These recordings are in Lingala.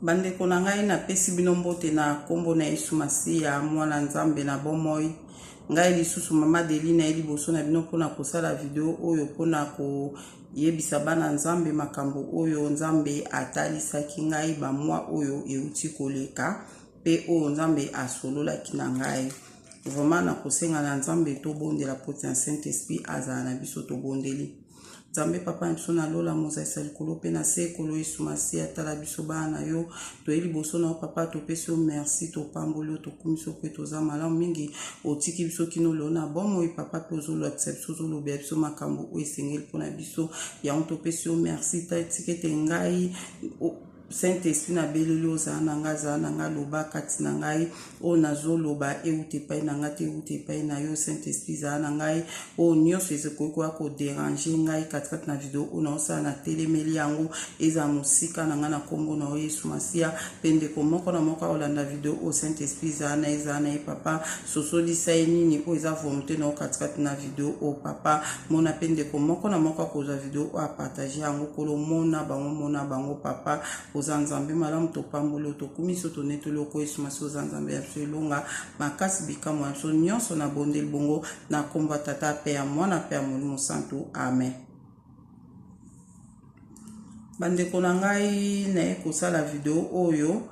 Bandeko na ngai na pesi bino mbote na kombo na Yesu Masiya mwana nzambe na bomoi. Ngai lisusu mama Delina eli boso na bino pona kosala video oyo pona ko yebisa bana nzambe makambo oyo nzambe atalisaki ngai ba mwa oyo euti koleka pe oyo nzambe asolola kina ngai. Vraiment na kosenga na nzambe to bondela poti ya Saint-Esprit azala na biso to bondeli. Nzambe papa biso na lola mozaisa likolo pe na sekolo Yesu Masiya tala biso bana yo to eli boso na papa to peso merci to pambolo to kumiso pe to za malamu mingi otiki biso kino lona bomo papa to zo lo accept zo lo be biso makambo o esengeli pona biso ya on to peso merci ta etikete ngai Saint-Esprit na beleli oza na nga loba kati na ngai o nazo loba eute pai na ngate eute pai na yo Saint-Esprit za na ngai o nyonso ezeko ko déranger ngai kati na video o na osa na telemeli yango eza musika na nga na kombo na Yesu Masiya pende ko moko na moko olanda video o Saint-Esprit za na papa sosoli sai nini o eza volonté na kati na video o papa mona pende ko moko na moko ko za video o a partager yango kolo mona bango papa Nzambe malamu to pambolo to kumiso to netolo ko Yesu Masiya Nzambe absolonga makasi bikamo ya nyonso na bondel bongo na komba tata pe ya mwana pe ya Molimo Santo amen. Bandeko na ngai na kosala video oyo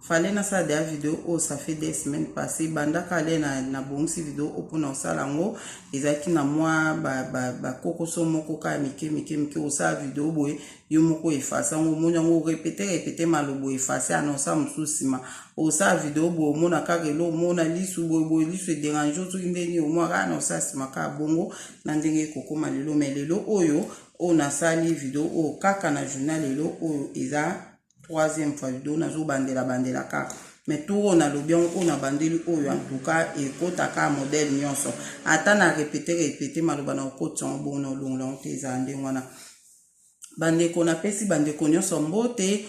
fallait na sa de vidéo oh ça fait des semaines passées banda kale na bongisi vidéo opona osala ngo ezaki na moi ba kokoso moko ka mike osala vidéo boye yo moko efasa ngo monya ngo répéter malobo efasa anonsa mususima osala vidéo boye mona kakelo mona lisu boye lisu dérange to ndeni o moi anonsa sima ka bongo na ndenge kokoma lelo melelo oyo ona sali vidéo o kaka na journal lelo oyo eza troisième fois vidéo na zo bandela ka mais tout on a le bien on a bandeli oyo en tout cas et kota ka modèle nyonso ata na répéter maloba na okoti en bon no long te zande wana bandeko na pesi bandeko nyonso mbote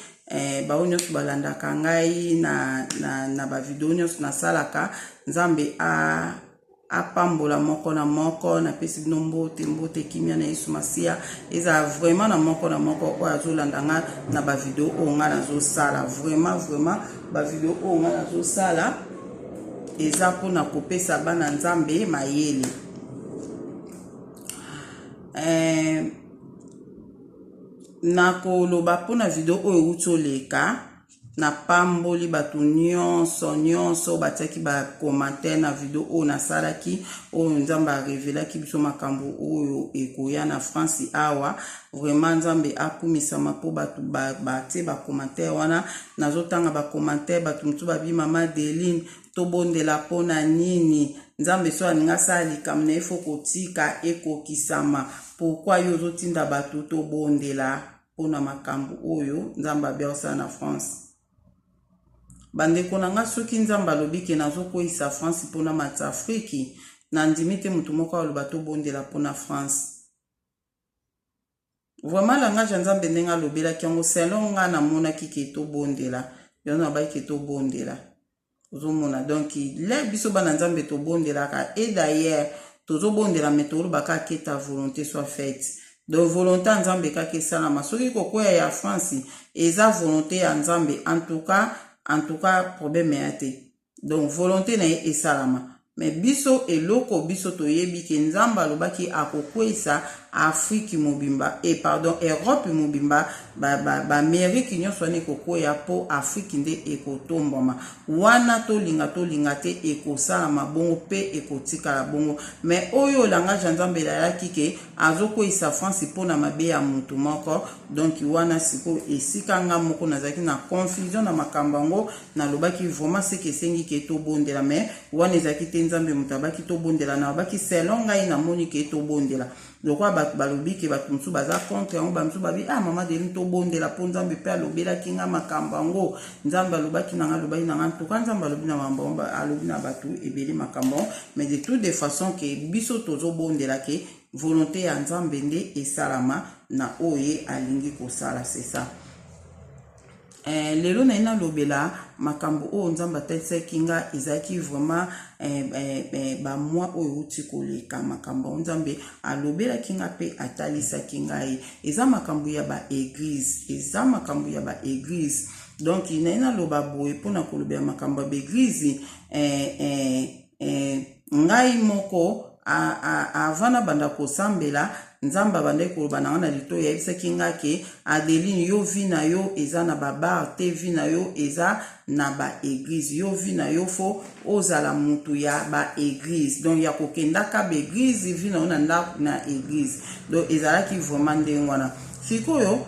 ba nyonso balanda ka ngai na ba vidéo nyonso na salaka nzambe apambola moko na moko na pesi bino mbote kimia na Yesu Masiya eza vraiment na moko o azolanda nga na ba vidéo o nga nazo sala vraiment ba vidéo o nga nazo sala eza pona kopesa bana nzambe mayele na koloba pona vidéo o utoleka na pamboli batu nyonso batiaki ba commentaire na video o na salaki o nzambe a révélaki biso makambo oyo ekoya na France awa vraiment nzambe akumisa mapo batu batie ba commentaire wana nazotanga ba commentaire batu mutu babi mama Deline to bondela pona nini nzambe so aninga sali kamna ifo kotika ekokisama pourquoi yo zotinda batu to bondela pona makambo oyo nzambe abiasa na France. Bandeko na nga soki nzamba lobike nazo koisa France pona mata Afriki na ndimite mutu moko aloba to bondela pona France. Vraiment la nga nzambe ndenga lobela kyango selon nga na mona kike to bondela yona ba ke to bondela ozo mona donc le biso bana nzambe to bondela ka et d'ailleurs tozo bondela metolo baka ke ta volonté soit faite. Donc volonté nzambe ka ke sala masoki kokoya ya France eza volonté ya nzambe en tout cas problème yate donc volonté na e salama mais biso eloko biso toyebi ke nzamba lobaki akokwesa Afrique mobimba et pardon Europe mobimba ba Amérique nyonso ne kokoya po Afrique nde ekotombama wana tolinga te ekosala bongo pe ekotika bongo mais oyo langa nzambe yaki ke azokwesa France pona mabe ya mutu moko donc wana siko esika nga moko nazaki na confusion na makambango na lobaki vraiment c'est que sengi ke to bondela mais wana ezaki te nzambe mutabaki to bondela na baki selon ngai na moni ke to bondela lokwa balobi ke batu musu baza contre yango bamsu babi mama Deline to bondela po nzambe pe alobela kinga makambango nzambe alobaki nanga lobaki nanga to kan nzambe alobi na mambomba alobi na batu ebeli makambo mais de toute façon ke biso tozo bondela ke volonté ya nzambe nde esalama na oye alingi kosala c'est ça. lelo na ina lobela makambo o nzamba tetse kinga ezaki vraiment ba moi o uti koleka makambo nzambe alobela kinga pe atalisa kinga eza makambo ya ba église donc ina loba boye pona kolobela makambo ya église ngai moko avana banda kosambela nzamba bande koloba na wana lito ya bisaki ngake Adeline yo vi na yo eza na babar te vi na yo eza na ba église yo vi na yo fo ozala mutu ya ba église donc ya kokenda ka ba église vi na ona na église donc ezalaki vraiment ndengwana sikoyo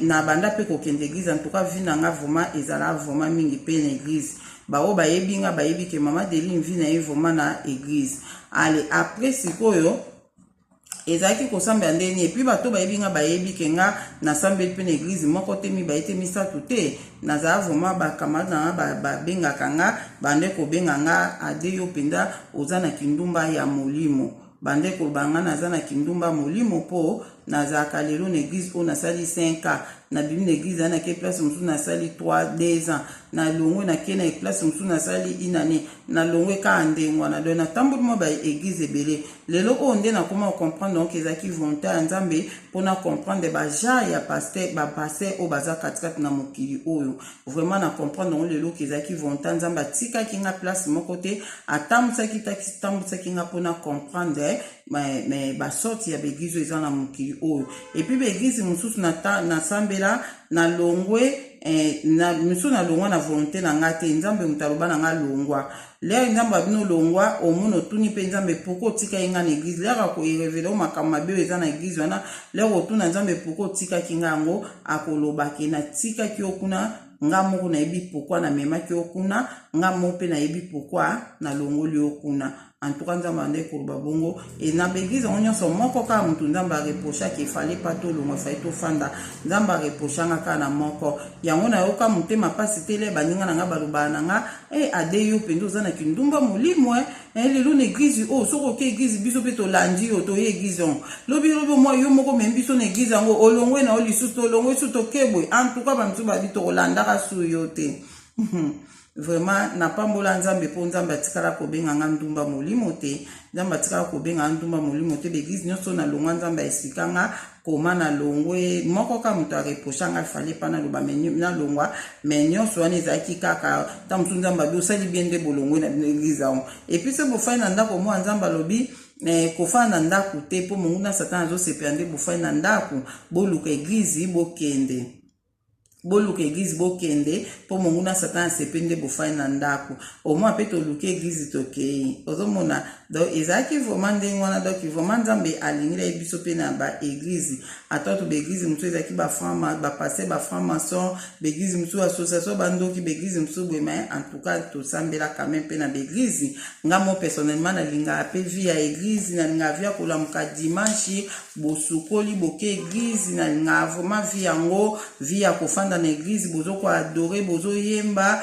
na banda pe kokende église en tout cas vi na nga vraiment ezala vraiment mingi pe na église bao bayebi nga bayebi ke mama Adeline vi na ye vraiment na église allez après sikoyo ezaki kosambela ndeni epi bato bayebi nga bayebi ke nga nasambeli pe na église moko te mibaye misatu te nazala vraiment bakamade na nga babengaka nga bande kobenga nga ade yo mpenza oza na kindumba ya molimo bande koloba nga naza na kindumba molimo po nazalaka lelo na église oyo nasali 5 ans na bimi na église ana ke place mosusu nasali 2 ans na longwe na ke na place mosusu nasali 1 année na longwe ka ndengwa na do na tamboli mo ba église ebele lelo oyo nde na koma comprendre donc ezaki volonté ya nzambe pona comprendre ba ja ya pasteur ba pasteur o baza katikati na mokili oyo vraiment na comprendre donc lelo kezaki volonté ya nzambe atikaki nga place moko te atambusaki nga pona comprendre mais ba sorti ya église eza na mokili oyo et puis église mosusu na sambela na longwe na miso na longwa na volonté na nga te nzambe mutaloba na nga longwa leo nzambe abino longwa omono tuni pe nzambe poko tika inga na église leo ko irevele o makamba be eza na église wana leo tuna nzambe poko tika kinga ngo akoloba ke na tika ki okuna nga moko na yebi pourquoi na mema ki okuna nga mo pe na yebi pourquoi na longoli okuna en tout cas nzamba nde koloba bongo et na l'église on nyonso moko ka mutu nzamba reprocha ke fallait pas to longo fallait to fanda nzamba reprocha nga kana moko yango na yoka mutema pasi tele baninga na nga baloba na nga ade yo pendo za na kindumba molimo lelo na église o soko ke église biso pe to landi yo to église on lobi mo yo moko membiso na église ngo olongwe na olisusu to longwe su to kebwe en tout cas bantu ba bito olanda ka su yo te vraiment na pambola nzambe po nzambe atikala kobenga nga ndumba molimo te nzambe atikala kobenga ndumba molimo te l'église nyonso na longwa nzambe esika nga koma na longwe moko ka mutu areprocha nga fallait pas na loba na longwa mais nyonso wana ezalaki kaka ta mutu nzambe abi osali bien nde bolongwe na l'église aon et puis se bofai na ndako mwa nzambe alobi kofana na ndako te po monguna satan azosepela nde bofai na ndako boluka église bokende boluka église bokende po monguna satan sepende bofai na ndako au moins pe to luka église tokei ozomona donc ezaki vraiment ndengwana donc vraiment nzambe alingila biso pe na ba église atoto ba église mutu ezaki ba fama ba passer ba franc-maçon ba église mutu association bandoki ba église mutu mais en tout cas to sambela quand même pe na ba église ngamo personnellement na linga pe via église na linga via kola muka dimanche bosukoli boke église na linga vraiment via ngo via kofanda na église bozo ko adorer bozo yemba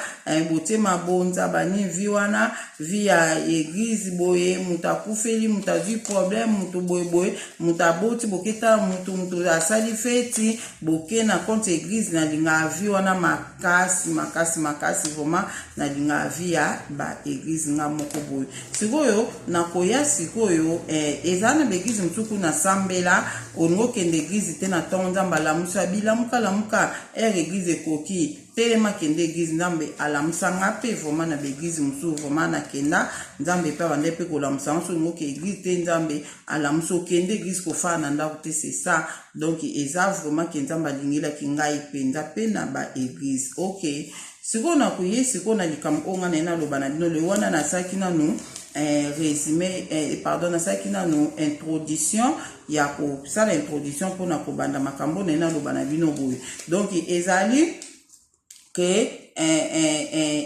botema bonza bani viwana via église boye mutakufeli mutazui problème mutu boye mutaboti boketa mutu asali feti boke na compte église na linga viwana makasi vraiment na linga via ba église nga moko boye sikoyo na koya sikoyo ezana ba église mutuku na sambela ongo kende église te na tonza mbalamusa bilamuka église koki telema kende église nzambe alamusanga pe vraiment na église musu vraiment na kenda nzambe pe bande pe kolamusanga so ngo ke église te nzambe alamuso kende église ko fa na ndako te c'est ça donc eza vraiment ke nzambe lingila kingai penza pe na ba église OK siko na kuye siko na likambo onga na loba na bino le wana na saki nanu résumé pardon na saki nanu introduction ya ko sala introduction pona ko banda makambo na loba na bino boye donc ezali que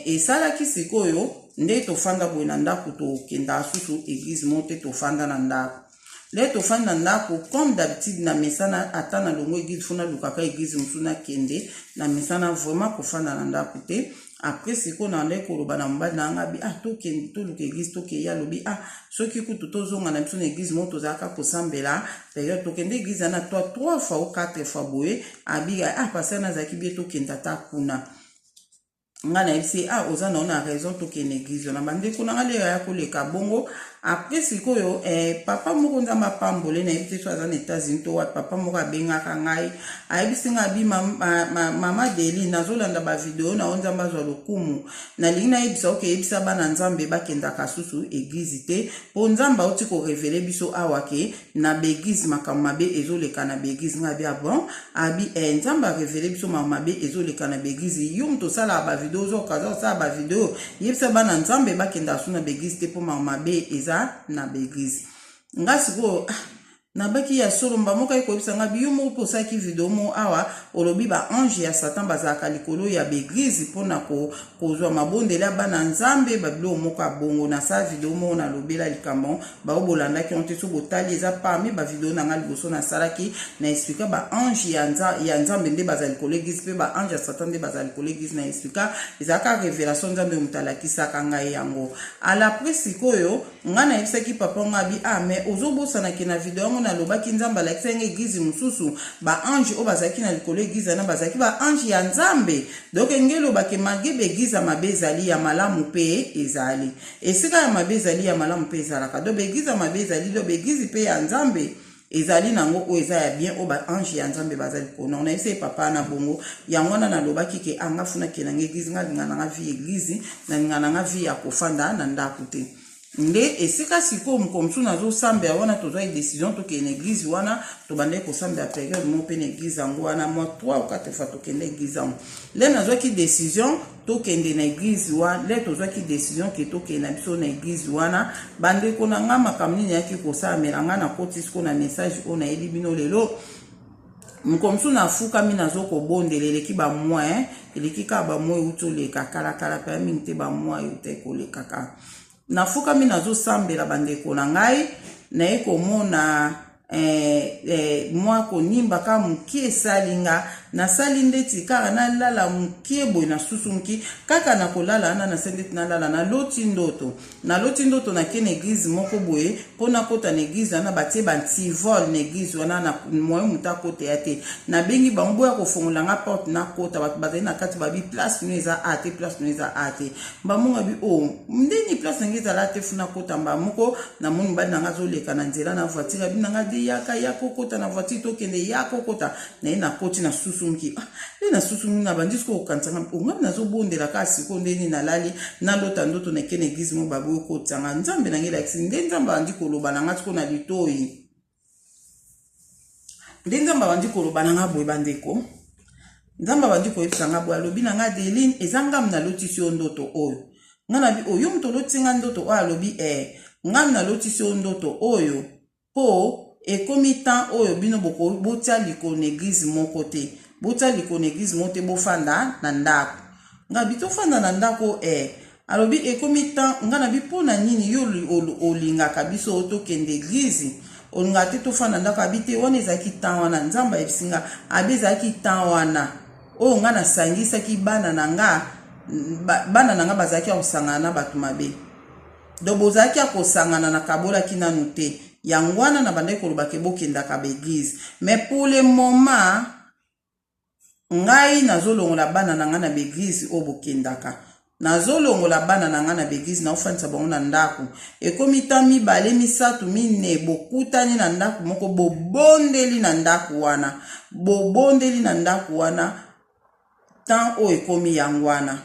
esalaki sikoyo nde tofanda boye na ndako tokenda susu église mote tofanda na ndako le to fanda ndako comme d'habitude na mesana ata na longo église fona lukaka église musuna kende na mesana vraiment ko fanda na ndako te. Après c'est qu'on en est koloba na mbali na ngabi to kende to luka église to ke ya lobi soki kutu to zonga na biso na église mo to zaka ko sambela période to kende église na 3 fois ou 4 fois boye abiga passer na zaki bi to kenda ta kuna ngana isi oza na ona raison to kende église na bande kuna ngale ya koleka bongo. Après sikoyo papa moko nzamba pambole na yebite so aza na États-Unis to wa papa moko abengaka ngai ayebisinga bi mama Deli nazolanda ba video na onzamba zwa lokumu na lingina yebisa oke yebisa bana nzambe bakendaka susu église te po nzamba oti ko révéler biso awake na beglise makambo mabe ezoleka na beglise ngabi bon abi nzamba révéler biso makambo mabe ezoleka na beglise yum to sala ba video zo kaza sala ba video yebisa bana nzambe bakenda su na beglise te po makambo mabe eza na beglise ngasiko na baki ya solo mbamoka iko bisanga biyumo posa ki video mo awa olobi ba ange ya satan bazaka likolo ya beglise pona kozwa mabondela bana nzambe babilo moka bongo na sa video mo na lobela likambo ba obolanda ki onte so botali eza parmi ba video na ngali boso na salaki na explica ba ange ya nzambe nde bazali likolo église pe ba ange ya satan nde bazali likolo église na explica ezaka révélation nzambe mutalaki saka ngai yango ala presikoyo ngana yebisaki papa ngabi mais ozobosa na kina video na lobaki nzamba la kisenge église mususu ba ange o bazaki na likolo église na bazaki ba ange ya nzambe donc ngelo bake magebe église mabezali ya malamu pe ezali esika ya mabezali ya malamu pe ezalaka do église mabezali do église pe ya nzambe ezali nango o eza ya bien o ba ange ya nzambe bazali kona na ese papa na bongo yango na lobaki ke anga funa ke na église ngana nga vie église na ngana nga vie ya kofanda na ndako te nde esika siko mkomsu nazo sambe wana tozwa décision to ke na église wana to bande ko sambe a période mo pe na église yango wana moi 3 ou 4 fois to kende église yango le nazwa ki décision to kende na église wana le tozwa ki décision ke to ke na biso na église wana bande ko na nga makamni yaki ko sa melanga na kotisiko na message ona eli bino lelo mkomsu na fuka mi nazo ko bondelele ki ba moi eleki ka ba moi utoleka kala kala pa minte ba moi uteko kaka na fuka mi nazo sambela bandeko na ngai na ekomona mwa konimba ka mukie salinga na salinde tikara na lala mukie boy na susumki kaka na kolala na sendeti na lala na loti ndoto na kene église moko boye pona kota na église na batie bantivol na église wana na moyo muta kote yate na bengi bango ya kofongola nga porte na kota bat bazali na kati babi place no eza ate place no eza ate bamunga bi ndeni place ngeza la te funa kota mbamoko na moni badi nga zo leka na nzela na voiture bi nga de yaka kota na voiture to kende yako kota na koti na susumki na susumki na bandisko okansanga ngam nazo bondela ka siko ndeni na lali na lota ndoto na kene église mo babu ko tsanga nzambe na ngela kisi ndeni nzamba andi koloba na ngati ko na litoi ndeni nzamba andi koloba na ngabwe bandeko nzamba bandi ko yebisanga bwa lobi na nga Deline ezangam na lotisi ndoto oyo ngana bi oyo mto lotinga ndoto oyo lobi ngam na lotisi ndoto oyo po ekomi temps oyo bino boko botia liko na église moko te botia liko na église moko te bofanda na ndako nga bito fanda na ndako alobi ekomi temps ngana bi pona nini yo olingaka biso otokende église olinga te tofanda ndako abite wana ezaki temps wana nzamba ebisinga abezaki temps wana oyo nga nasangisaki bana na nga bazalaki ya kosangana na bato mabe do bozalaki ya kosangana na kabolaki nanu te yango wana na bandaki koloba ke bokendaka baeglise mais pour le moment ngai nazolongola bana na nga na baeglise oyo bokendaka nazolongola bana na nga na baeglise na ofandisa bango na ndako ekomi temps mibale misatu mine bokutani na ndako moko bobondeli na ndako wana temps oyo ekomi yango wana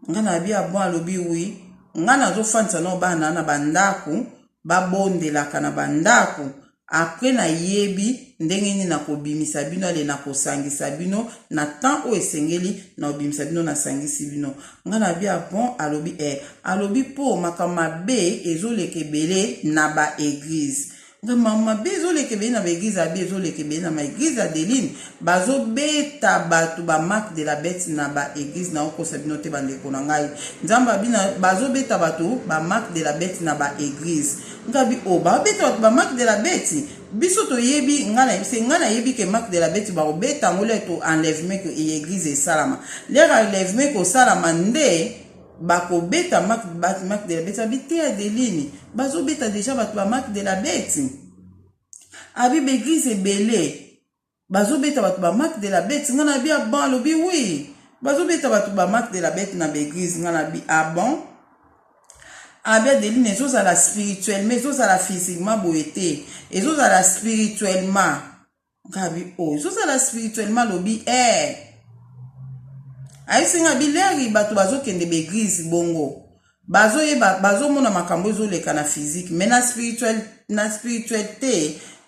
nga na bia bon alobi wi nga nazofandisa na bana na bandako babondelaka na bandako après na yebi ndenge nini na kobimisa bino ale na kosangisa bino na temps oyo esengeli na obimisa bino na sangisi bino nga na bia bon alobi alobi po makambo mabe ezoleka ebele na ba église mama bezo leke be na église bezo leke be na ma église Adeline bazo beta batu ba marque de la bête na ba église na oko sabinote bandeko na ngai nzamba bina bazo beta batu ba marque de la bête na ba église ngabi o ba beta batu ba marque de la bête biso to yebi ngana yebi ke marque de la bête ba beta ngole to enlèvement que église et salama les enlèvement ko salama nde bako beta marque de la bête habité Adeline bazo beta déjà batu ba marque de la bête abi l'église belé bazo beta batu ba marque de la bête ngana bi bon lobi oui bazo beta batu ba marque de la bête na l'église ngana bi bon abi Adeline ezo za la spirituellement ezo za la physiquement boété ezo za la spirituellement ngabi ezo za la spirituellement lobi aisinga bileri bato bazo kende be église bongo bazo yeba bazo mona makambo zo leka na physique mais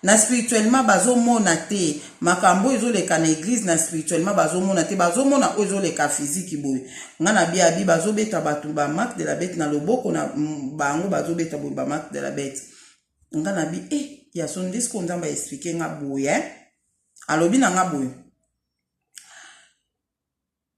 na spirituellement bazo mona te makambo zo leka na église na spirituellement bazo mona te bazo mona ozo leka physique boy ngana bia bi bazo beta bato ba marque de la bête na loboko na bango bazo beta boy ba marque de la bête ngana bi ya son discours nzamba expliquer nga boy alobi na nga boy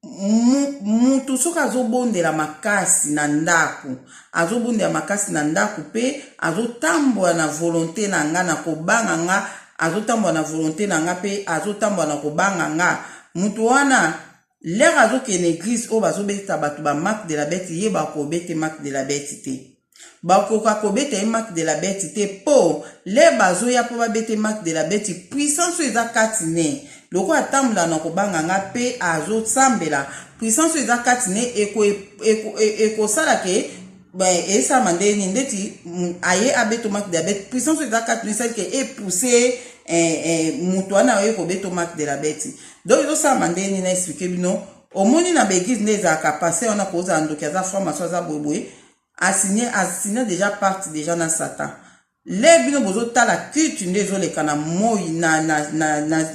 mutu soki azobondela makasi na ndako azobondela makasi na ndako pe azotambola na volonté na nga na kobanga nga azotambola na volonté na nga pe azotambola na kobanga nga mutu wana lere azokende église oyo bazobeta bato ba marque de la bête ye bakobete marque de la bête te bakoka kobeta ye marque de la bête te po le bazoya po babete marque de la bête puissance oyo eza kati ne loko atambola na kobanga nga pe azosambela puissance eza kati ne ekosala ke esama ndeni ndeti aye abeto marque de la bête puissance eza kati ne esali ke epousse mutu wana oyo kobeto marque de la bête donc ezosama ndeni na explique bino omoni na baeglise nde ezalaka pase wana kozala ndoki aza formation aza boyeboye asigné déjà parti déjà na Satan les bino bozo tala culte nde ezoleka na moi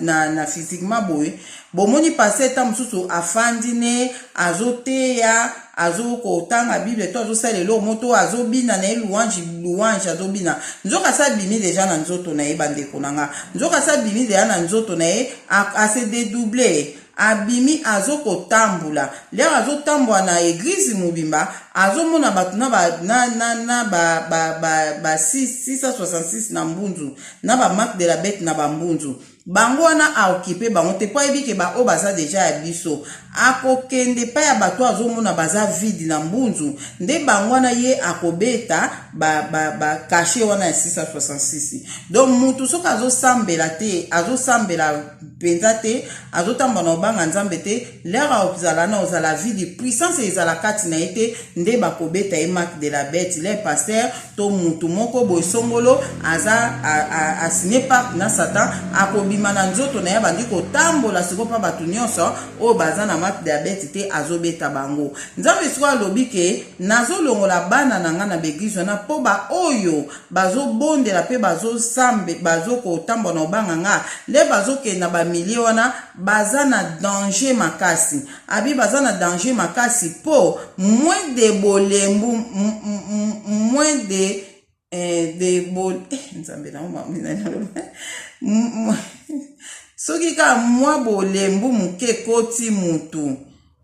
na physiquement boye bomoni passé ta mususu afandi ne azoteya azokotanga bible to azosalelo moto azobina na louange azobina nzoka sa bimi déjà na nzoto na ye bandeko nanga nzoka sa bimi déjà na nzoto na ye ase dédoubler abimi azokotambula lero azotambola na église mobimba azomona bato na ba 666 na mbunzu na ba marque de la bête na bambunzu bango wana aokipe bango te po yebi ke ba o baza deja ya biso akokende pa ya bato azomona baza vide na mbunzu nde bango wana ye akobeta ba caché wana ya 666 donc mutu soki azosambela te azosambela penza te azotambola na obanga nzambe te lera ozala na ozala vide puissance ezala kati na ye te nde bakobeta ye marque de la bête le pasteur to mutu moko boye songolo aza asigné parti na Satan akobima na nzoto na ye bandi kotambola siko pa bato nyonso oyo baza na marque de la bête te azobeta bango nzambe siko alobi ke nazolongola bana na nga na beglize wana mpo baoyo bazobondela mpe bazokotambola na obanga nga le bazokende na bamilie wana baza na danger makasi abi baza na danger makasi po moins de bolembu moins de nzambe na soki ka mwa bolembu muke koti mutu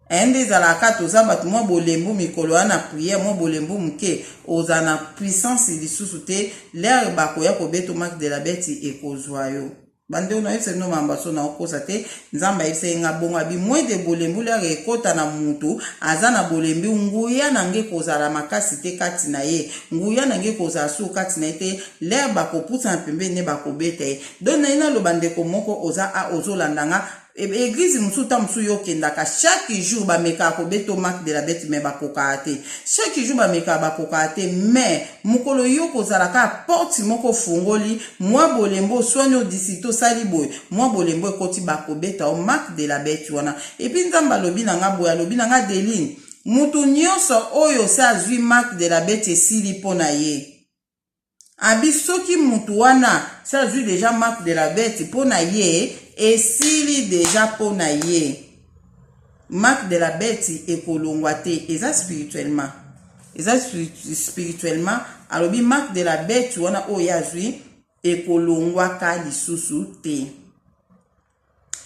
ende ezalaka toza bato mwa bolembu mikolo wana priere mwa bolembu muke oza na puissance lisusu te lere bakoya kobeto marque de la bête ekozwa yo bande ona yese no mambaso na okosa te nzamba yese nga bonga bi moins de bolembu lere ekota na mutu aza na bolembi nguya nange kozala makasi te kati na ye nguya nange kozala su kati na ye te lere bakopusa na pembe ne bakobeta ye don na ina lobandeko moko oza ozolandanga église musuta musu yokendaka chaque jour bameka kobeto marque de la bête me bakoka te chaque jour bameka bakoka te mais mukolo yoko zalaka porte moko fungoli mwa bolembo soigno disito sali boy mwa bolembo ekoti bakobeta o marque de la bête wana et puis nzamba lobi nanga boya lobi nanga Deline mutu nyonso oyo se azwi marque de la bête esili pona ye abi soki mutu wana se azwi déjà marque de la bête pona ye esili déjà pona ye marque de la bête ekolongwa te eza spirituellement alobi marque de la bête wana oyo azwi ekolongwaka lisusu te.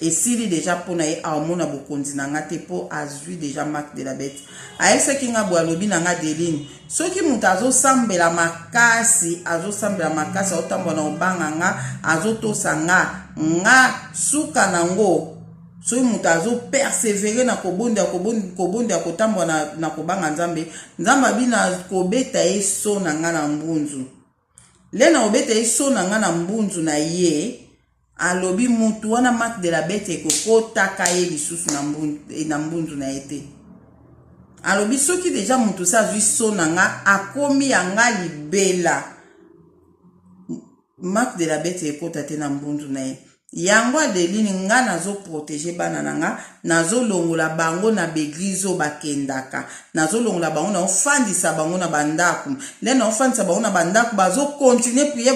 Esili déjà pona ye amona bokonzi nanga te po azwi déjà marque de la bête. Ayesaki nga bwalobi nanga Deline. Soki mutu azosambela makasi, azotambola na obanga nga, azotosa nga suka nango. Soki mutu azopersevere na kobonda kotambola na kobanga Nzambe, Nzambe abina kobeta ye so na nga na mbunzu. Le na obeta ye so na nga na mbunzu na ye, alobi mutu wana marque de la bête ekokotaka ye lisusu na mbunzu na ye te. Alobi soki deja mutu sa azwi so na nga akomi yanga libela, marque de la bête ekota te na mbunzu na ye. Yango Adeline nga nazo protéger bana nanga, nazo longola bango na beglizo bakendaka, nazo longola bango na ofandisa bango na bandaku. Le na ofandisa bango na bandaku bazo continuer prier,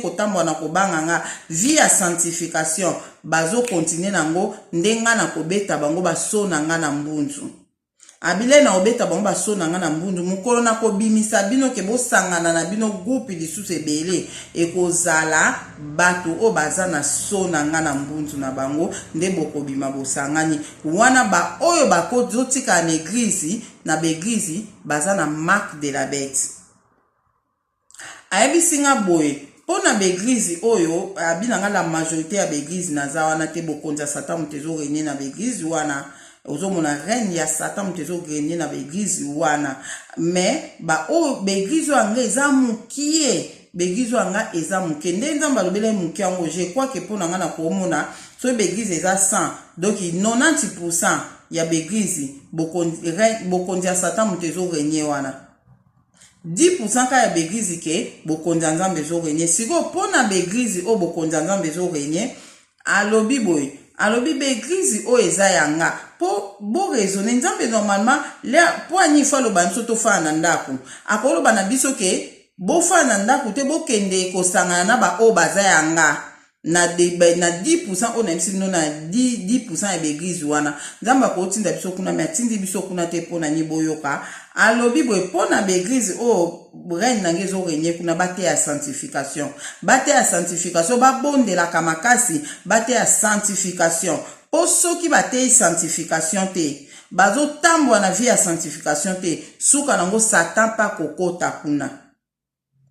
kotambola na kobanga nga via sanctification, bazo continuer nango ndenga na kobeta bango baso na nga na mbunzu. Abile na obeta bango baso na nga na mbunzu, mukolo na kobimisa bino ke bosangana na bino groupe lisusu ebele ekozala bato o baza na so na nga na mbunzu na bango nde bokobima bosangani. Wana ba oyo bakozotika na eglise na beglise baza na marque de la bête. Ayebisinga boye pona beglise oyo abinanga la majorité ya beglise naza wana te bokonza Satan mutezo régner na beglise wana. Ozomona reine ya Satan mutezo grenier na beglise wana. Mais ba o beglise anga eza mukie, beglise anga eza mukie. Nde Nzambe alobela mukie yango, je crois que pona nga na komona so beglise eza 100, donc 90% ya beglise bokonzi ya Satan mutezo grenier wana. 10% ka ya beglise ke bokonzi ya Nzambe zo grenier. Siko pona beglise o bokonzi ya Nzambe zo grenier, alobi boy, alobi beglise o eza yanga po bo raisonner. Nzambe normalement le po ani fa lo banso to fa na ndako akolo bana biso ke bo fa na ndako te bo kende ko sangana na ba o baza yanga na 10% on aimsi no na 10% ya beglise wana. Nzambe ko tinda biso kuna me atindi biso kuna te po na ni boyoka. Alobi boy pona beglise o reine nangezo renye kuna bate ya sanctification, babonde la kamakasi bate ya sanctification. Po soki bate sanctification te, bazo tambwa na vie ya sanctification te, suka nango Satan pa kokota kuna.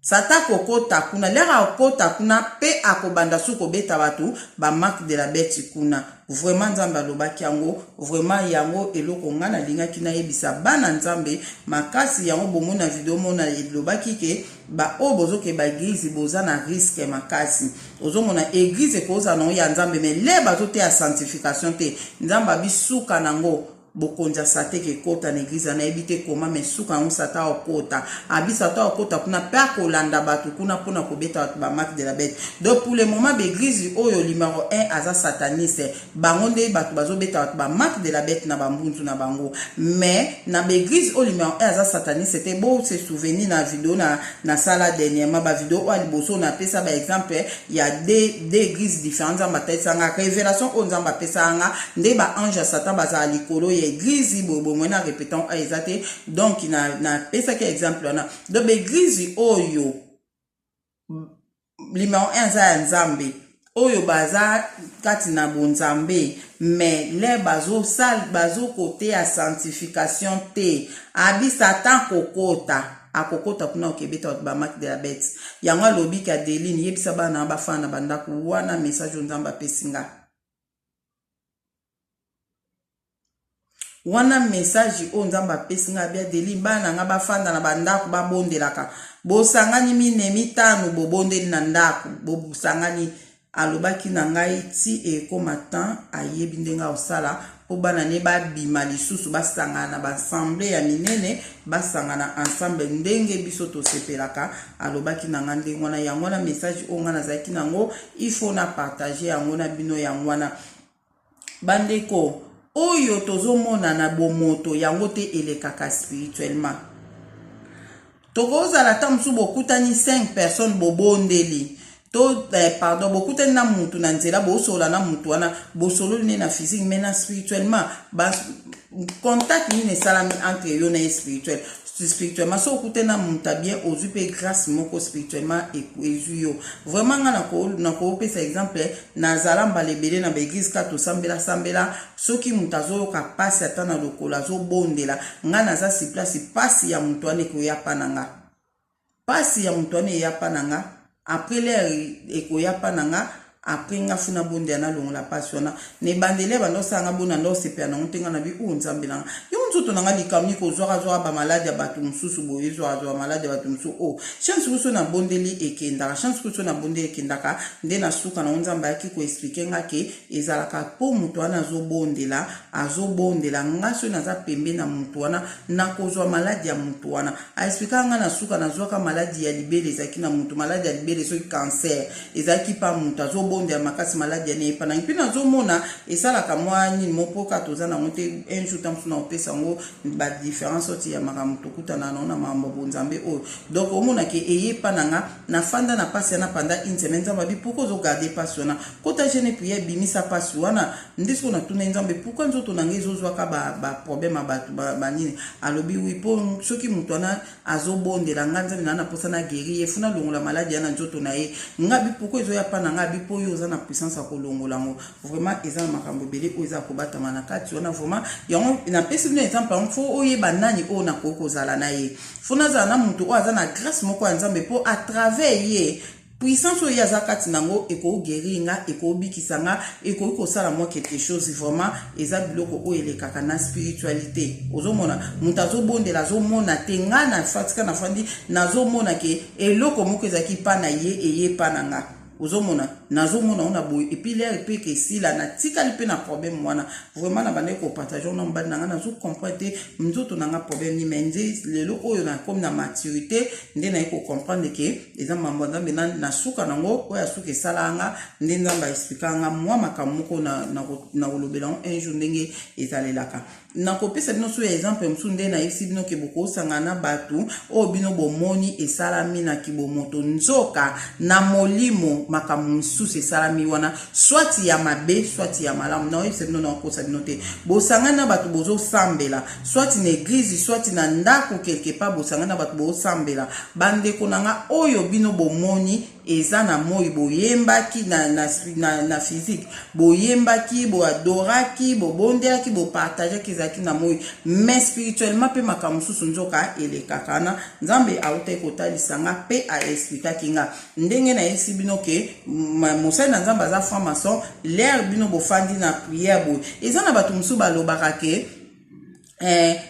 Satan kokota kuna, lera okota kuna pe akobanda suko beta batu ba marque de la bête kuna. Vraiment Nzambe alobaki yango, vraiment yango eloko nga na linga kina yebisa bana Nzambe makasi yango bomo na video mona elobaki ke ba o bozo ke ba église boza na risque makasi. Ozo mona église koza no ya Nzambe mais le bazo te ya sanctification te, Nzambe bisuka nango bokonza sate ke kota na église na ebite koma mesuka ngo sata okota abisata okota kuna pa kolanda batu kuna pona kobeta ba marque de la bête. Donc pour le moment l'église oyo numéro 1 aza sataniste bango nde batu bazo beta ba marque de la bête na bambunzu na bango. Mais na l'église oyo numéro 1 aza sataniste c'était beau se souvenir na vidéo na sala dernièrement ba vidéo o aliboso na pesa ba exemple il y a des églises différentes en bataille sanga révélation on nzamba pesa nga nde ba ange satan baza likolo église bobo mona répétant a ezate. Donc na pesa ke exemple na de l'église oyo numéro 1 za Nzambe oyo baza kati na bonzambe mais les bazo côté ya sanctification te abi Satan kokota akokota kuna okebeta ba marque de la bête yango lobi ka Deline yebisa bana bafana bandako wana message Nzamba pesinga wana message o Nzamba pesinga bia Deline bana nga bafanda na bandako babondelaka bosangani mine mitano bobondeli na ndako bobusangani alobaki na ngai ti eko matin ayebi ndenga osala po bana ne babima lisusu basangana na baassemblée ya minene basangana ensemble ndenge biso tosepelaka alobaki na nga ndenge wana yango na message o nga nazalaki nango il faut na partager yango na bino yango wana bandeko oyo tozomona na bomoto yango te elekaka spirituellement. Tokozala ta musu bokutani 5 personnes bobondeli to pardon bokutani na mutu na nzela bosola na mutu wana bosolo ne na physique mais na spirituellement ba contact ni ne salami entre yo na spirituel spirituellement so okute na muta bien ozwi pe grâce moko spirituellement ezwi yo vraiment nga na ko pesa exemple nazala mbala ebele na baeglise ka tosambela soki mutu azoyoka pasi ata na lokolo azobondela nga naza si place pasi ya mutu wana ekoyapa na nga pasi ya mutu wana eyapa na nga après l'air ekoyapa na nga après nga funa bonde na longola pasi wana ne bandele bandosanga bona ndo sepia na ntenga na bi unzambe na yo nzoto na nga likamni ko zwa ba malade ya batu mususu boye zwa malade ya batu mususu oh chance kuso na bondeli ekendaka chance kuso na bondeli ekendaka nde na suka na nzamba yaki ko expliquer nga ke ezalaka po mutu wana azobondela nga so naza pembe na mutu wana na kozwa malade ya mutu wana a expliquer nga na suka na zwaka malade ya libele ezaki na mutu malade ya libele so cancer ezaki pa mutu bonde ya makasi maladi ya nepa na mpina zomona esalaka mwa nini mopoka toza na ngote un jour tamsuna opesa ngo ba différence oti ya makambo tokutana na mambo bonzambe o donc omona ke eyepa nanga na fanda na pasi na panda une semaine nzamba bi pourquoi zo garder pasiona kota jeune prière bimisa pasi wana ndisiko na tuna nzambe pourquoi nzoto nanga ezozwa ka ba problème abatu ba nini alobi wi po soki mutu ana azobondela nganza na posa na guérir efuna longola maladi ya na nzoto na ye ngabi pourquoi ezo ya pa nanga bi po yo za na puissance à kolongolango vraiment eza makambo belé o eza kobata manakati ona vraiment yango na pesi bino exemple par fo oyeba nani o na kokozala na ye fona za na mutu o aza na grâce moko ya nzambe po à travers ye puissance oyo aza kati nango eko guéringa eko bikisanga eko kosala moi quelque chose vraiment eza biloko oyo elekaka na spiritualité ozomona mutu azobondela azomona te nga na fatika na fandi nazomona ke eloko moko ezaki pa na ye eye pa na nga ozomona nazomona ona boy et puis l'air pe que si la na tikali pe na problème wana vraiment na bande ko partager on mbadi nanga nazo comprendre nzoto nanga problème ni menze lelo oyo na comme na maturité nde na ko comprendre que eza mambo nzambe na suka nango oya suka salanga nde nzamba expliquanga moi makamoko na kolobela un jour ndenge ezalelaka na kopesa bino so exemple msunde na isi bino ke boko sangana batu o bino bomoni esalami na kibomoto nzoka na molimo makamu sous salami wana soit ya mabe soit ya malamu na isi bino na kosa bino te bo sangana batu bozo sambela soit na église soit na ndako quelque part bo sangana batu bozo sambela bande konanga oyo bino bomoni eza na moi boyembaki na physique boyembaki bo adoraki bo bondelaki bo partageaki zaki na moi mais spirituellement pe makamususu nzoka elekakana nzambe auta ekotalisanga pe a expliquer nga ndenge na esi bino ke mosali na nzambe aza franc-maçon l'air bino bofandi na prière boy eza na bato musu balobaka ke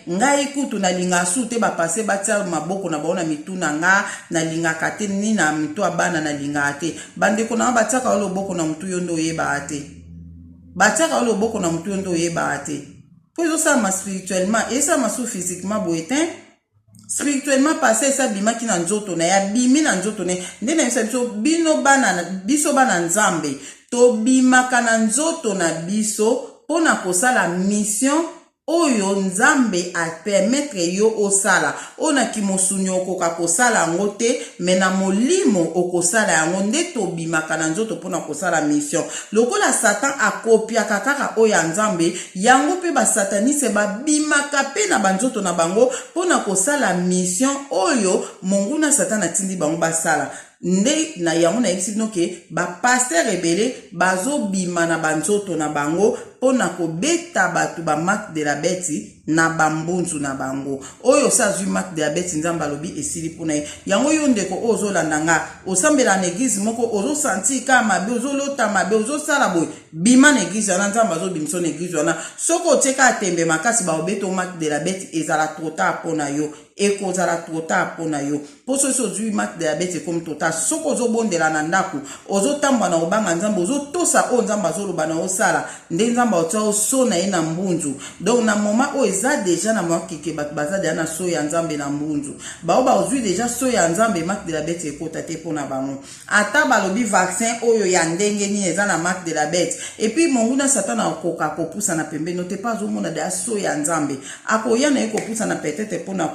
ngai kutu na linga su te ba passer batia maboko na baona mituna nga na linga kate ni na mito abana na linga ate bande kona batia ka loboko na mtu yondo yeba ate batia ka loboko na mtu yondo yeba ate po zo ça ma spirituellement et ça ma sou physiquement boetin spirituellement passé ça bima ki na nzoto na ya bimi na nzoto ne ndene biso bino bana biso bana nzambe to bima kana nzoto na biso pona kosala mission oyo nzambe a permettre yo osala ona kimosunyo okoka kosala ngote mena molimo okosala yango nde tobimaka na nzoto pona kosala mission lokola satan akopia kaka oya nzambe yango pe ba sataniste babimaka pe na banzoto na bango pona kosala mission oyo monguna satan atindi bango basala nde na yango na explique noke ba pasteur rebele bazobima na banzoto na bango pona ko beta batu ba marque de la bête na bambunzu na bango oyo sa zu marque de la bête nzamba lobi esili pona yango yo ndeko ozolanda nga osambela na église moko ozo senti ka mabe ozolota mabe ozosala boy bima na église na nzamba azobimso na église wana soko teka atembe makasi ba obeto marque de la bête ezala trop tard pona yo ekozala trop tard pona yo poso so zu marque de la bête comme total soko ozobondela na ndako ozotamba na obanga nzamba ozotosa o nzamba azoloba na osala nde nzamba otsa oso na ye na mbunzu donc na moment o eza déjà na mwa kike bato baza deja na so ya nzambe na mbunzu bao bazwi déjà so ya nzambe marque de la bête ekota te pona bango ata balobi vaccin oyo ya ndenge nini eza na marque de la bête et puis monguna satan akoka kopusa na pembeni te pas omona deja so ya nzambe akoya na ye kopusa na peut-être pona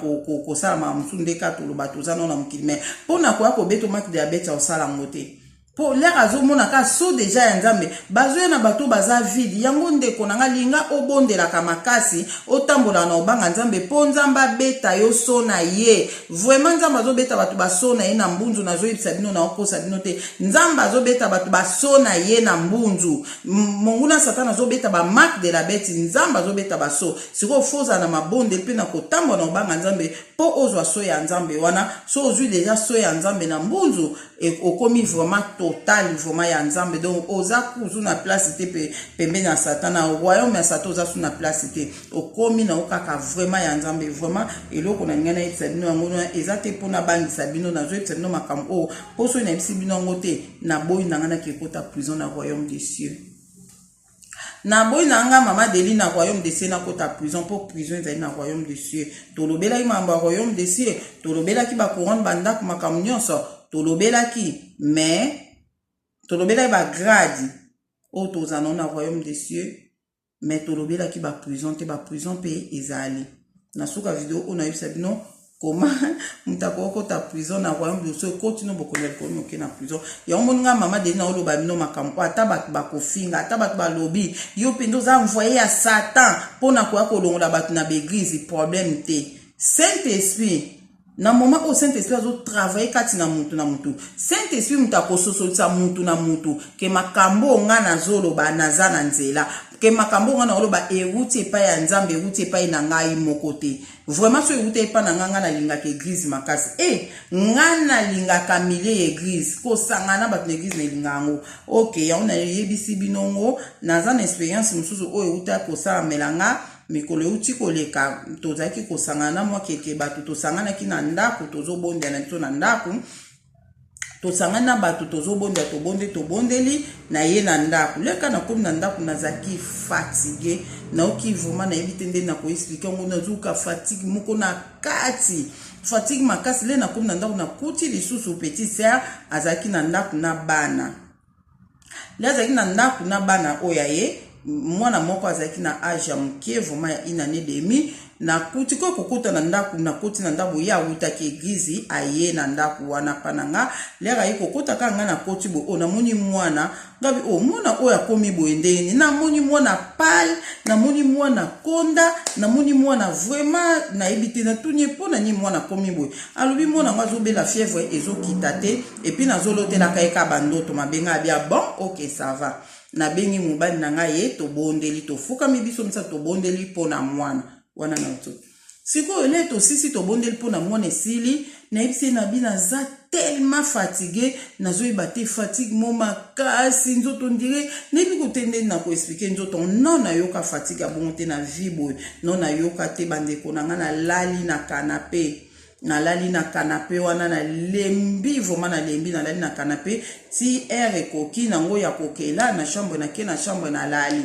kosala mamusu ndeka toloba toza na mokili mais pona koya kobeto marque de la bête osala ngo te pour l'air azomona ka so déjà ya nzambe bazoya na bato baza vide yango ndeko nanga linga obondelaka makasi otambola na obanga nzambe po nzambe abeta yo so na ye vraiment nzambe azobeta bato baso na ye na mbunzu nazoyebisa bino na okosa bino te nzambe azobeta bato baso na ye na mbunzu monguna satana azobeta ba marque de la bête nzambe azobeta baso siko foza na mabonde pe na kotambola na obanga nzambe po ozwa so ya nzambe wana so ozwi déjà so ya nzambe na mbunzu et okomi vraiment total vraiment ya nzambe donc oza kuzu na place te pembe na satana royaume ya satana oza su na place te okomi na okaka vraiment ya nzambe vraiment eloko na ngana yebisa bino yango eza te mpona bangisa bino nazoyebisa bino makambo oyo poso nayebisi bino yango te na boyi na ngana kekota prison na royaume des cieux na boyi na nga mama Deli na royaume des cieux na kota prison pour prison ezali na royaume des cieux tolobelaki mamba royaume des cieux tolobelaki ba couronne bandako makambo nyonso tolobelaki mais tolobelaki ba grade o tozana na royaume des cieux mais tolobelaki ba prison te ba prison pe ezali na suka video on a eu sabino comment mutako kota prison na royaume des cieux continue bokonel komi oke na prison ya omonga mama Deli na oloba bino makambo ata bato bakofinga ata bato balobi yo pendo za envoyer ya satan pona kwa kolongola bato na beglise problème te Saint-Esprit na moment au Saint-Esprit azo travailler kati na mutu Saint-Esprit mutako sosolisa mutu na mutu ke makambo nga na zoloba naza na nzela ke makambo nga na oloba euti epa ya nzambe euti epa na ngai moko te vraiment so euti epa na nga na lingaka église makasi nga na lingaka milieu église ko sangana bato na église na lingango OK ya ona yebisi binongo naza na expérience mususu o euti ko sala melanga mikolo uti koleka tozaki kosangana mwa keke bato tosangana ki na ndako tozobonda na to na ndako tosangana bato tozobonda tobondeli na ye na ndako leka na komi na ndako nazaki fatigué na oki vraiment na yebite nde na ko expliquer ngo nazuka fatigue moko na kati fatigue makasi le na komi na ndako na kuti lisusu petit sœur azaki na ndako na bana le azaki na ndako na bana oya ye mwana moko azaki na age ya mokie vraiment ya une année demi na kuti ko kokota na ndaku na koti na ndaku ya utaki église aye na ndaku wana pananga lera yi kokota kanga na koti bo ona moni mwana ngabi o mwana oya komi boendeni na moni mwana pal na moni mwana konda na moni mwana vraiment na ebite na tunye pona ni mwana komi boy alobi mwana ngazo bela fièvre ezokita te et puis na zolotela kaeka bandoto mabenga bia bon OK ça va na bengi mobali na ngai to bondeli to fuka mibiso misa to bondeli pona mwana wana na to siko ele to sisi to bondeli pona mwana esili na ipsi na bina za tellement fatigué na zo ibate fatigue moma kasi nzoto ndire nebi ko tende na ko expliquer nzoto non na yoka fatigue abonte na vibo non na yoka te bande ko na ngana lali na canapé na lali na canapé wana na lembi vraiment na lembi na lali na canapé ti air ekoki nango ya kokela na chambre na ke na chambre na lali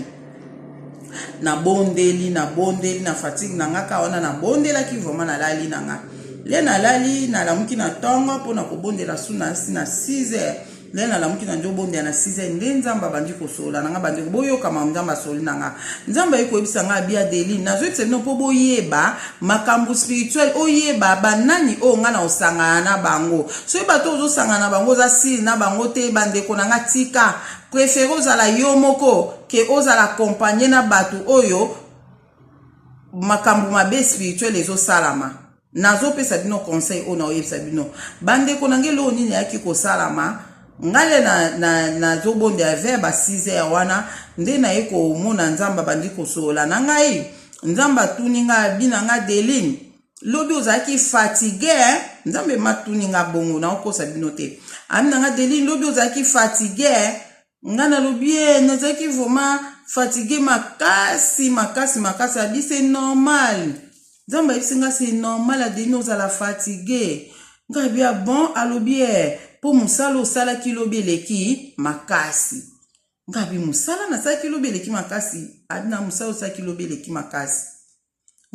na bondeli na fatigue na ngaka wana na bondela ki vraiment na lali na nga le na lali na lamuki na tongo pona ko bondela suna na 6h le na lamuki na njo bondela na 6h nde nzamba bandi ko sola na nga bandi ko boyo kama nzamba soli na nga nzamba iko ebisa nga bia deli na zo tse no po boyeba makambo spirituel oyeba banani o nga na osangana na bango so ba to zo sangana bango za si na bango te bande ko na nga tika préféré ozala yo moko ke ozala accompagner na batu oyo makambo mabe spirituel ezo salama nazo pesa bino conseil o na oyebisa bino bande ko nangelo nini yaki ko salama ngale na zobonde ave ba 6h wana nde na eko mona nzamba bandi ko sola na ngai nzamba tuninga bina nga delini lobi ozaki fatigué nzambe matuninga bongo na okosa bino te amina nga delini lobi ozaki fatigué ngana lobi nazaki vraiment fatigué makasi abi c'est normal nzamba isinga c'est normal a delini ozala fatigué ngabi bon alobi po musala osala kilobi eleki makasi ngabi musala na sala kilobi eleki makasi adina musala osala kilobi eleki makasi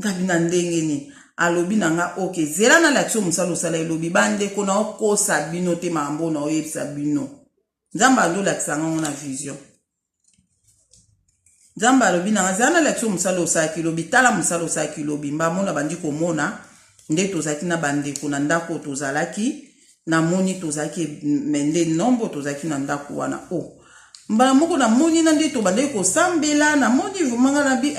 ngabi na ndenge ni alobi na nga OK zela na l'action musala osala elobi bande ko na okosa bino te mambo na oyebisa bino nzamba ndo lakisanga na vision nzamba alobi na nga zela na l'action musala osala kilobi tala musala osala kilobi mbamona bandi komona nde tozaki na bande ko na ndako tozalaki na moni tozaki mende nombo tozaki na ndako wana o mbala moko na moni na ndi to bande ko sambela na moni vumanga na bi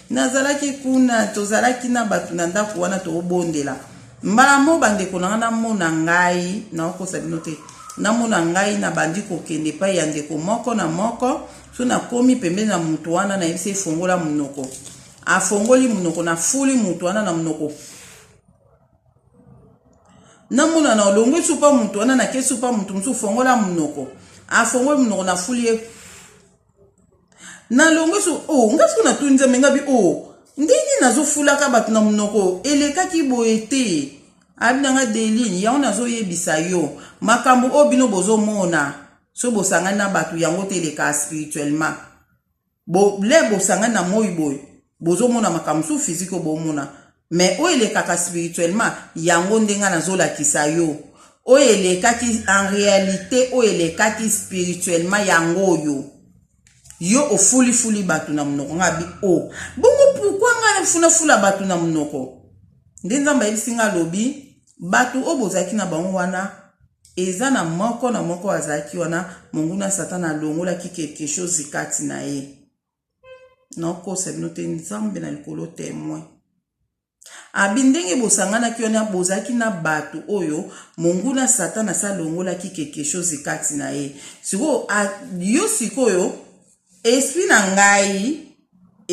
nazalaki kuna tozalaki na batu na ndako wana to obondela mbala mo bande ko na mona ngai na ko sabino te na mona ngai na bandi ko kende pa ya ndeko moko na moko so na komi pembe na mutu wana na yebise fongola munoko afongoli munoko na fuli mutu wana na munoko na muna na olongwe supa mutu wana na ke supa mutu msu fongola munoko afongoli munoko na fuli na longwe su ngasi na tunza menga bi ndeni nazo fulaka batu na munoko eleka ki boete abinanga delini ya ona zo yebisa yo makambo obino bozo mona so bosanga na batu yango teleka spirituellement le bosanga na moi boy bozo mona makambo su physique bo mona mais o eleka spirituellement yango ndenga na zo la kisayo o eleka ki en réalité o eleka ki spirituellement yango yo ofuli batu na munoko ngabi bongo pourquoi nga fula batu na munoko ndenzamba ebisinga lobi batu obozaki na bango wana eza na moko azaki wana monguna satana longola ki quelque chose kati na ye noko sebinote nzambe na likolo témoin abindenge bosangana ki wana bozaki na batu oyo monguna satana sa longola ki quelque chose kati na ye siko yo sikoyo esprit na ngai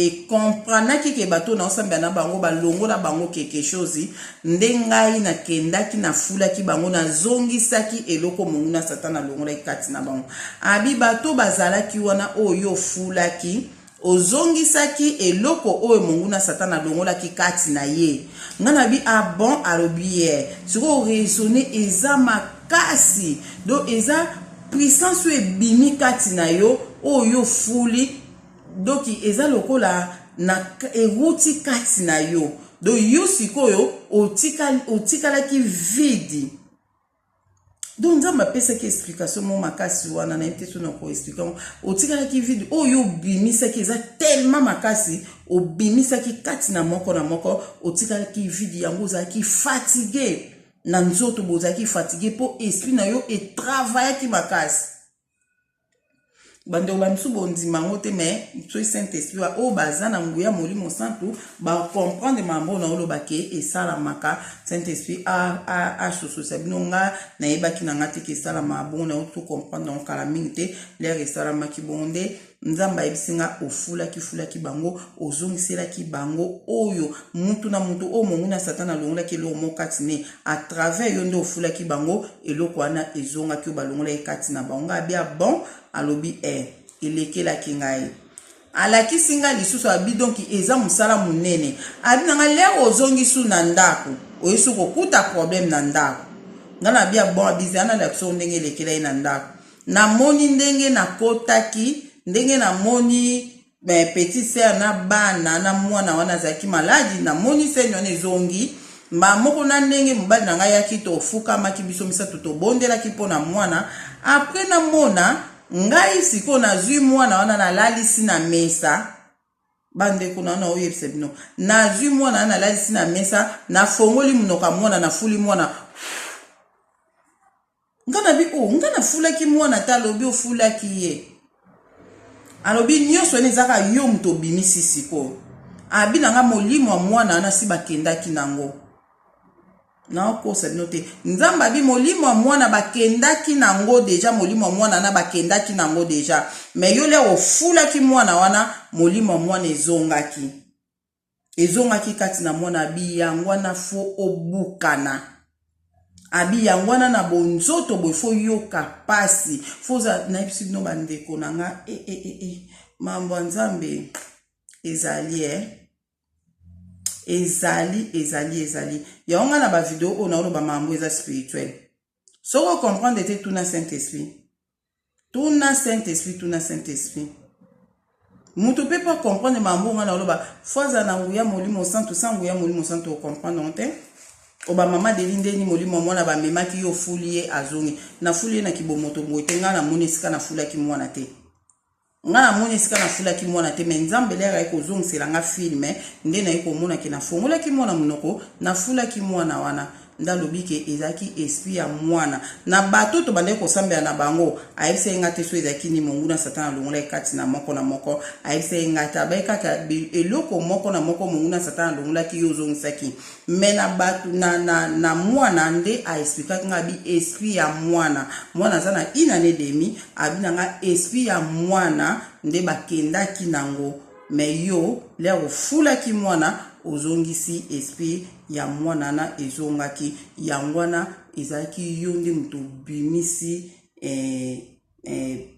et comprendre que bato na osamba na bango balongola bango quelque chose ndengai na kendaki na fulaki bango na zongisaki eloko monguna satana longola ikati na bango abi bato bazalaki wana oyo fulaki ozongisaki eloko oyo monguna satana longola kati na ye ngana bi bon alobier siko raisonner eza makasi do eza puissance ebimi kati na yo oyo fuli doki eza lokola na eruti kati na yo do yo sikoyo otikalaki vidi do nzamba pesa ki explication mo makasi wana na yete so na ko explication otikalaki vidi oyo bimisaki eza tellement makasi obimisaki kati na moko otikalaki vidi yango zaki fatigué na nzoto bozaki fatigué po esprit na yo et travailler ki makasi bande obamsu bondima ngote mais so Saint-Esprit wa bazana nguya molimo santu ba comprendre mambo na oloba ke esala maka Saint-Esprit a soso sabinonga na yebaki na ngati ke sala mabona to comprendre on kala mingte l'air esala maki bonde nzamba ebisinga ofula ki bango ozongisela ki bango oyo mutu na mutu o monguna satana longola ke lo mokati ne à travers yo ndo ofula ki bango eloko wana ezonga ki balongola ekati na bango abia bon alobi ilekela kingai alaki singa lisusu abi donc eza musala munene abi nanga leo ozongisu na ndako oyisu kokuta problème na ndako ngana bia bon abizana la so ndenge lekela na ndako na moni ndenge na kotaki ndenge na moni petit sœur na bana na mwana wana zaki maladi na moni senyo ne zongi moko na ndenge mobali na ngai yaki to fuka maki biso misatu to bondela ki pona mwana après na mona ngai siko na zui mwana wana na lalisi na mesa bande kuna na oyebise bino na zui mwana na lalisi na mesa na fongoli munoka mwana na fuli mwana ngana bi ngana fulaki mwana talobi ofulaki ye alobi nyonso ezaka yo muto bimisi siko abi nanga molimo wa mwana na si bakendaki nango na okosa binote nzamba bi molimo wa mwana bakendaki nango deja molimo wa mwana na bakendaki nango deja mais yo le ofulaki mwana wana molimo wa mwana ezongaki kati na mwana abi yango na fo obukana abi yango na bonzoto bo fo yoka pasi foza na ipsino bandeko nanga mambo nzambe ezali ya onga na ba video o na oloba mambo eza spirituel soko comprendre te tuna Saint-Esprit mutu pe pas comprendre mambo nga na oloba foza na nguya molimo santo sanguya molimo santo comprendre te oba mama delinde ni molimo mwana ba memaki yo fulie azongi na fulie na kibomoto ngotenga na monisika na fulaki mwana te ngana moni sika na fula ki mwana te mais nzambe lera eko zongisela nga filme nde na eko mona ki na fongola ki mwana munoko na fula ki mwana wana nda lobi ke ezaki esprit ya mwana na bato to bande ko sambela na bango ayebise ngate so ezaki ni monguna satana longola kati na moko ayebise ngata ba kaka eloko moko na moko monguna satana longola ki yozongisaki mena bato na mwana nde a expliquer nga bi esprit ya mwana zana inane demi abina nga esprit ya mwana nde bakendaki nango me yo leo fula ki mwana ozongisi esprit ya mwana na ezongaki yangwana ezaki yondi muto bimisi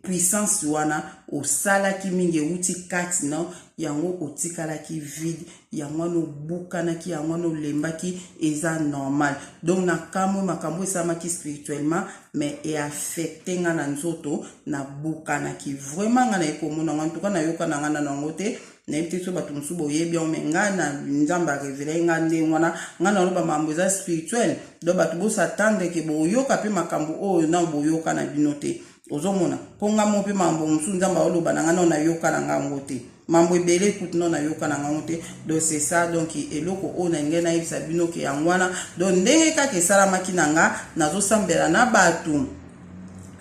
puissance wana osalaki mingi uti kati na yango otikalaki vide yango no bukanaki yango no lembaki eza normal donc na kamwe makambo esamaki spirituellement mais et affecté nga na nzoto na bukanaki vraiment nga na ekomona nga ntuka na yoka na nga na nangote na yebite so bato mosusu boyebi yango me nga na nzambe arevele nga nde wana nga na loba mambo eza spirituel do bato bosatande ke boyoka mpe makambo oyo na boyoka na bino te ozomona ponga mo mpe mambo mosusu nzambe oloba na nga na yoka na ngango te mambo ebele kutu no na yoka na ngango te donc c'est ça donc eloko oyo na ngai nayebisa bino ke yango wana donc ndenge kaka esalamaki na nga nazosambela na bato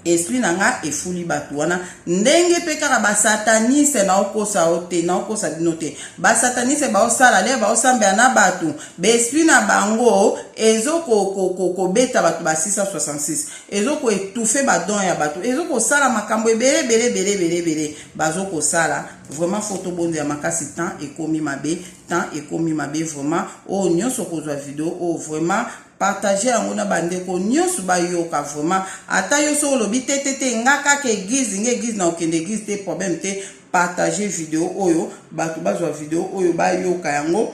esprit nanga efuli batu wana ndenge pe kaka basataniste na okosa ote na okosa bino te basataniste baosala le baosambela na batu esprit na bango ezoko beta batu ba 666 ezoko étouffer badon ya batu ezoko sala makambo ebele bazoko sala vraiment photo bonde ya makasi temps ekomi mabe vraiment o nyonso kozwa video o vraiment partager yango na bandeko nyonso bayoka vraiment ata yo so lobi te nga kaka église na okende église te problème te partager vidéo oyo bato bazwa vidéo oyo bayoka yango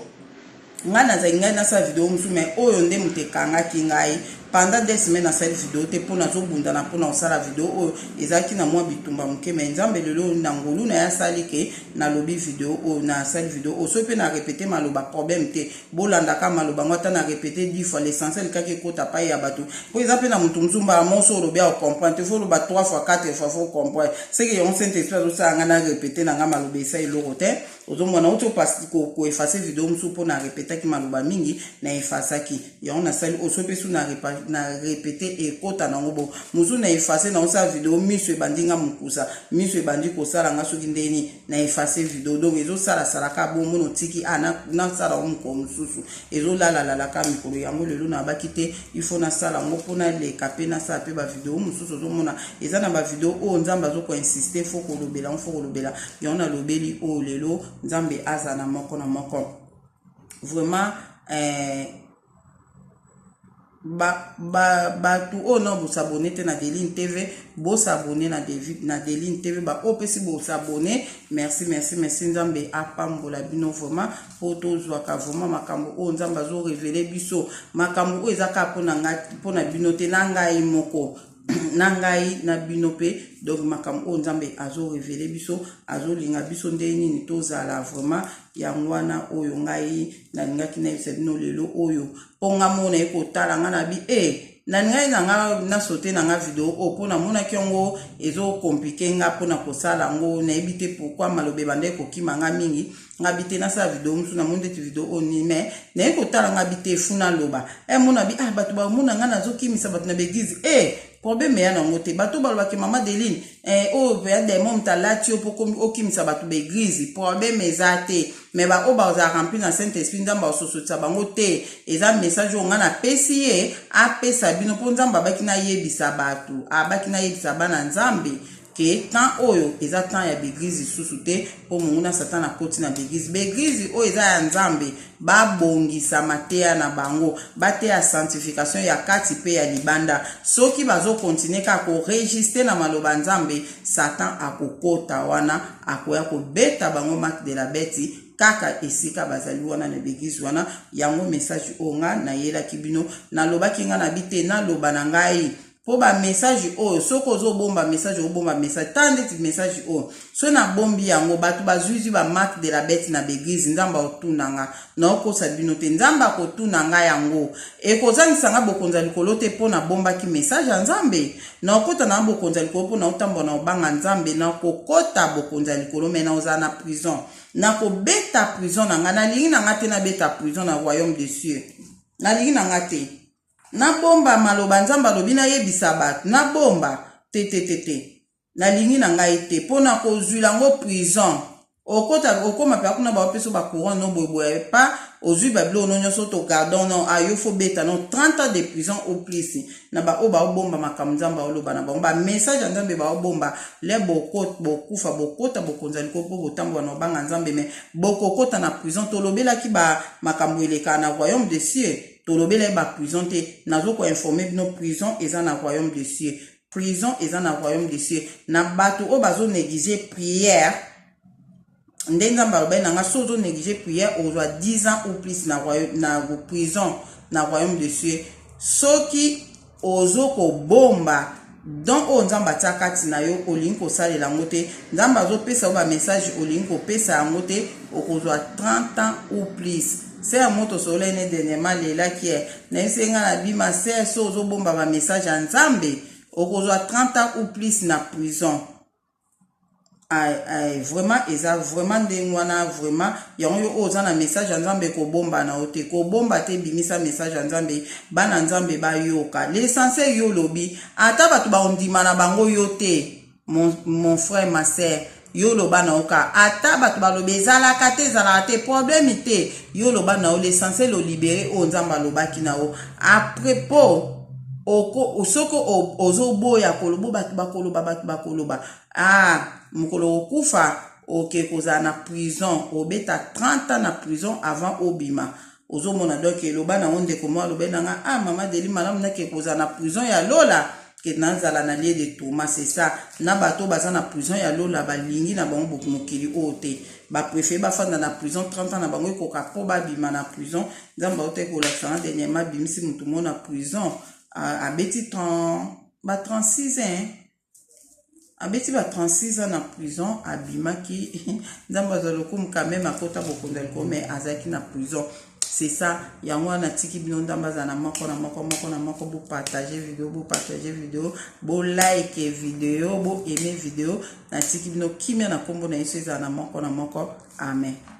nga nazali ngai nasala video mosusu mais oyo nde moto ekangaki ngai pendant des semaines nasali video te mpona azobundana mpona kosala video oyo ezalaki na mwa bitumba moke me nzambe lelo na ngolu na ye asali ke nalobi video oyo nasali video oyo so mpe na répété maloba problème te bolandaka maloba ngo ata na répété 10 fois l'essentiel kaka ekota pai ya bato mpo eza mpe na motu mosusu mbala moso olobi ya ocomprendre te fo oloba 3 fois 4 fois fo comprendre seke yango saint esprit azosala nga na répété na nga maloba esa eloko te ozomona uti koefase video mosusu mpo na répétaki maloba mingi na efasaki yango nasali oso mpe su na répété ekota nango bo mosusu na efase na osala video miso ebandi nga mokusa miso ebandi kosala nga soki ndeni na efase video donc ezosalasalaka bomona otiki nasala moko mosusu ezolalalalaka mikolo yango lelo na baki te ifo nasala yango mpona leka mpe nasala mpe bavideo mosusu ozomona eza na bavideo oyo nzambe azokoinsiste fo kolobela yango nalobeli oyo lelo nzambe aza na moko na moko vraiment batu oyo no bosabone te na Deline TV bosabone na Deline TV ba opesi bosabone merci nzambe apambola bino vraiment po tozwaka vraiment makambo oyo nzambe azorevele biso makambo oyo ezaka mpona bino te na ngai moko na ngai na bino pe donc makambo oyo nzambe azorevele biso azolinga biso nde nini tozala vraiment yango wana oyo ngai nalingaki nayebisa bino lelo oyo mpo nga mona ekotala nga na bi na ngai nanga nasote nanga video oyo mpo namonaki yango ezokomplike nga mpona kosala yango nayebi te pourkui malobe banda ekokima nga mingi nga bi te nasala video mosusu namoni ndeti video oyo nini me naye kotala nga bi te efuna loba mona bi bato bamona nga nazokimisa bato na begize problème ya nango te bato balobaki mama Deline oyo ya demo mtalati yo mpo okimisa bato beglize problème eza te me baoyo bazala rempli na saint esprit nzambe asosotisa bango te eza message oyo nga napesi ye apesa bino mpo nzambe abaki nayebisa bato abaki nayebisa bana nzambe ke temps oyo eza temps ya beglize lisusu te mpo monguna satana akoti na beglize oyo eza ya nzambe babongisa mateya na bango bateya sanctification ya kati mpe ya libanda soki bazokontinue kaka koregistre na maloba nzambe satan akokota wana akoya kobeta bango marque de la bête kaka esika bazali wana na begize wana yango message oyo nga nayelaki bino nalobaki nga na bite naloba na ngai po ba message oyo soko ozobomba message tandeti message oyo so na bombi yango bato bazwizi ba marque de la bête na begize nzamba otunanga na okosa bino te nzamba kotunanga yango ekozangisa nga bokonza likolo te po na bombaki message ya nzambe na okota na bokonza likolo po na otambo na obanga nzambe na kokota bokonza likolo me na oza na prison na kobeta prison na nga nalingi na nga te na beta prison na royaume des cieux nalingi na nga te na bomba maloba nzambe alobi na yebisa bato na bomba te nalingi na ngai te mpona kozwila yango prison okoma mpe akuna baopeso bacourant no boyeboye pa ozwi babilo no nyonso to gardon no ayo fo beta no 30 ans de prison au plus na baoyo baobomba makambo nzambe aoloba na bango bamessage ya nzambe baobomba le bokufa bokota bokonza likolo mpo botambola na obanga nzambe me bokokota na prison tolobelaki makambo elekaka na royaume de cieux tolobela ba prison te nazo ko informer bino prison eza na royaume de cieux prison eza na royaume de cieux na bato o bazo négliger prière nde nzambe alobai nanga so ozo négliger prière ozwa 10 ans ou plus na prison na royaume de cieux soki ozo kobomba donc oyo nzambe atia kati na yo olingi kosalela yango te nzambe azopesa yo bamessage olingi kopesa yango te okozwa 30 ans ou plus se ya moto solo ene dernièrement lelaki nayebisi nga na bima se so ozobomba bamessage ya nzambe okozwa 30 ans ou plus na prison vraiment eza vraiment ndenge wana vraiment yango yo oza na message ya nzambe kobomba na yo te kobomba te bimisa message ya nzambe bana nzambe bayoka l'essentiel yo lobi ata bato baondima na bango yo te mon frère ma sœur yo loba na oka ata bato balobi ezalaka te problème te yo loba na yo l'essentiel o libéré o nzambe alobaki na yo après po soko ozoboya koloba bato bakoloba mokolo okufa oke kozala na prison obeta 30 ans na prison avant obima ozomona donc eloba na ndeko mo aloba nanga mama Deli malamu nake kozala na prison ya lola ke nazala na lie de Thomas c'est ça na bato baza na prison ya lola balingi na bango mokili ote ba préféré bafanda na prison 30 ans na bango ekoka po babima na prison nzamba ote kolakisanga dernièrement bimisi mutu mo na prison abeti 36 ans abeti 36 ans na prison abimaki nzamba zalokum quand même akota bokonda liko mais azaki na prison c'est ça yango na tiki bino ndamba za na moko bo partager vidéo bo like vidéo bo aimer vidéo na tiki bino kimia na kombo na yesu za na moko amen.